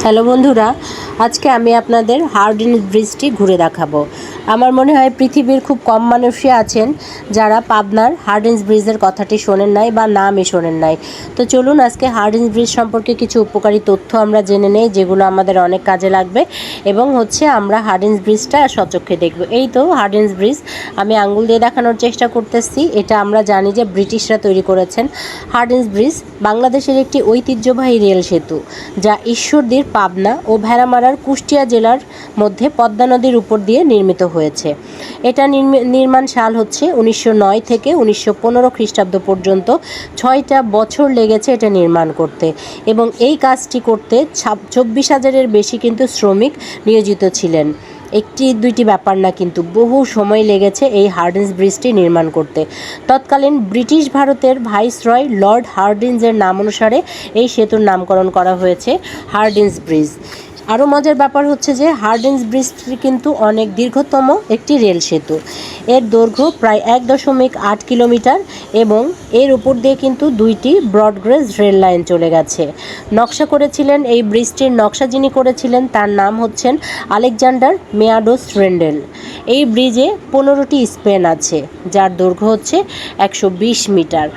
Hello বন্ধুরা, আজকে আমি আপনাদের হার্ডিঞ্জ ব্রিজটি ঘুরে দেখাবো। আমার মনে হয় পৃথিবীর খুব কম মানুষই আছেন যারা পাবনার হার্ডিঞ্জ ব্রিজের কথাটি শোনেন নাই বা নামই শোনেন নাই। তো চলুন আজকে হার্ডিঞ্জ ব্রিজ সম্পর্কে কিছু উপকারী তথ্য আমরা জেনে নেই, যেগুলো আমাদের অনেক কাজে লাগবে এবং আমরা হার্ডিঞ্জ ব্রিজটা সচক্ষে দেখব। এই তো হার্ডিঞ্জ ব্রিজ, আমি আঙ্গুল দিয়ে দেখানোর চেষ্টা করতেছি। এটা আমরা জানি যে ব্রিটিশরা তৈরি করেছেন। হার্ডিঞ্জ ব্রিজ বাংলাদেশের একটি ঐতিহ্যবাহী রেল সেতু, যা ঈশ্বরদীর পাবনা ও ভেড়ামারার কুষ্টিয়া জেলার মধ্যে পদ্মা নদীর উপর দিয়ে নির্মিত হয়েছে। এটা নির্মাণ সাল হচ্ছে 1909 থেকে 1915 খ্রিস্টাব্দ পর্যন্ত। 6টা বছর লেগেছে এটা নির্মাণ করতে, এবং এই কাজটি করতে 24,000-এর বেশি কিন্তু শ্রমিক নিয়োজিত ছিলেন। একটি দুইটি ব্যাপার না, কিন্তু বহু সময় লেগেছে এই হার্ডিঞ্জ ব্রিজটি নির্মাণ করতে। তৎকালীন ব্রিটিশ ভারতের ভাইসরয় লর্ড হার্ডিঞ্জের নাম অনুসারে এই সেতুর নামকরণ করা হয়েছে হার্ডিঞ্জ ব্রিজ। আরও মজার ব্যাপার হচ্ছে যে হার্ডিঞ্জ ব্রিজটি কিন্তু অনেক দীর্ঘতম একটি রেল সেতু। এর দৈর্ঘ্য প্রায় 1.8 কিলোমিটার এবং এর উপর দিয়ে কিন্তু 2টি ব্রডগেজ রেল লাইন চলে গেছে। নকশা করেছিলেন, এই ব্রিজটির নকশা যিনি করেছিলেন তার নাম হচ্ছেন আলেকজান্ডার মেয়াডোস রেন্ডেল। এই ব্রিজে 15টি স্প্যান আছে, যার দৈর্ঘ্য হচ্ছে 120 মিটার।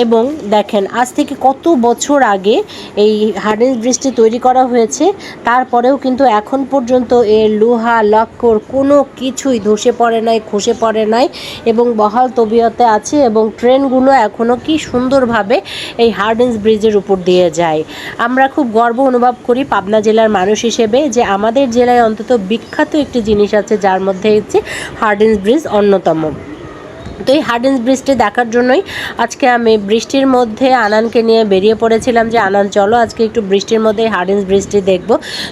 এবং দেখেন, আজ থেকে কত বছর আগে এই হার্ডিঞ্জ ব্রিজটি তৈরি করা হয়েছে, তারপরেও কিন্তু এখন পর্যন্ত এর লোহা লক্কর কোনো কিছুই ধসে পড়ে নাই, খসে পড়ে নাই এবং বহাল তবিয়তে আছে। এবং ট্রেনগুলো এখনও কি সুন্দরভাবে এই হার্ডিঞ্জ ব্রিজের উপর দিয়ে যায়। আমরা খুব গর্ব অনুভব করি পাবনা জেলার মানুষ হিসেবে যে আমাদের জেলায় অন্তত বিখ্যাত একটি জিনিস আছে, যার মধ্যে হচ্ছে হার্ডিঞ্জ ব্রিজ অন্যতম। তো এই হার্ডিঞ্জ ব্রিজটি দেখার জন্যই আজকে আমি বৃষ্টির মধ্যে আনানকে নিয়ে বেরিয়ে পড়েছিলাম যে আনান চলো আজকে একটু বৃষ্টির মধ্যে হার্ডিঞ্জ ব্রিজটি দেখব।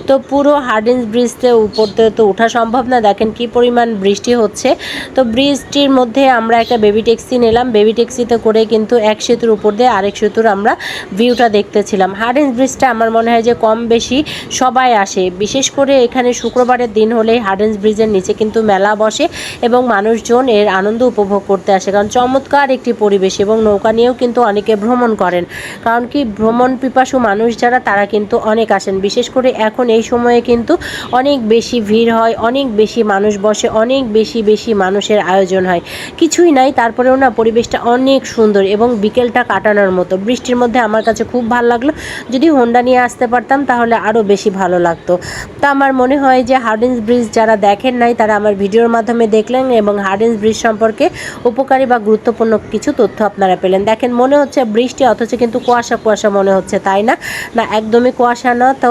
তো পুরো হার্ডিঞ্জ ব্রিজতে উপরতে তো ওঠা সম্ভব না, দেখেন কি পরিমাণ বৃষ্টি হচ্ছে। তো ব্রিজটির মধ্যে আমরা একটা বেবি ট্যাক্সি নিলাম। বেবি ট্যাক্সিতে করে কিন্তু এক সেতুর উপর দিয়ে আরেক সেতুর আমরা ভিউটা দেখতেছিলাম। হার্ডিঞ্জ ব্রিজটা আমার মনে হয় যে কম বেশি সবাই আসে, বিশেষ করে এখানে শুক্রবারের দিন হলে হার্ডিঞ্জ ব্রিজের নিচে কিন্তু মেলা বসে এবং মানুষজন এর আনন্দ উপভোগ করতে আসে, কারণ চমৎকার একটি পরিবেশ। এবং নৌকা নিয়েও কিন্তু অনেকে ভ্রমণ করেন, কারণ কি ভ্রমণ পিপাসু মানুষ যারা তারা কিন্তু অনেক আসেন। বিশেষ করে এখন এই সময়ে কিন্তু অনেক বেশি ভিড় হয়, অনেক বেশি মানুষ বসে, অনেক বেশি মানুষের আয়োজন হয়। কিছুই নাই, তারপরেও না পরিবেশটা অনেক সুন্দর এবং বিকেলটা কাটানোর মতো। বৃষ্টির মধ্যে আমার কাছে খুব ভালো লাগলো। যদি হোন্ডা নিয়ে আসতে পারতাম তাহলে আরও বেশি ভালো লাগতো। তা আমার মনে হয় যে হার্ডিঞ্জ ব্রিজ যারা দেখেন নাই তারা আমার ভিডিওর মাধ্যমে দেখলেন এবং হার্ডিঞ্জ ব্রিজ সম্পর্কে উপকারী বা গুরুত্বপূর্ণ কিছু তথ্য আপনারা পেলেন। দেখেন, মনে হচ্ছে বৃষ্টি, অথচ কিন্তু কুয়াশা কুয়াশা মনে হচ্ছে, তাই না? না, একদমই কুয়াশা না। তো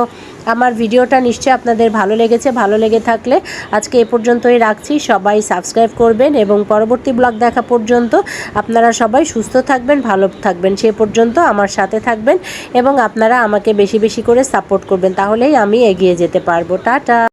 আমার ভিডিওটা নিশ্চয়ই আপনাদের ভালো লেগেছে। ভালো লেগে থাকলে আজকে এ পর্যন্তই রাখছি। সবাই সাবস্ক্রাইব করবেন এবং পরবর্তী ব্লগ দেখা পর্যন্ত আপনারা সবাই সুস্থ থাকবেন, ভালো থাকবেন। সে পর্যন্ত আমার সাথে থাকবেন এবং আপনারা আমাকে বেশি বেশি করে সাপোর্ট করবেন, তাহলেই আমি এগিয়ে যেতে পারবো। টাটা।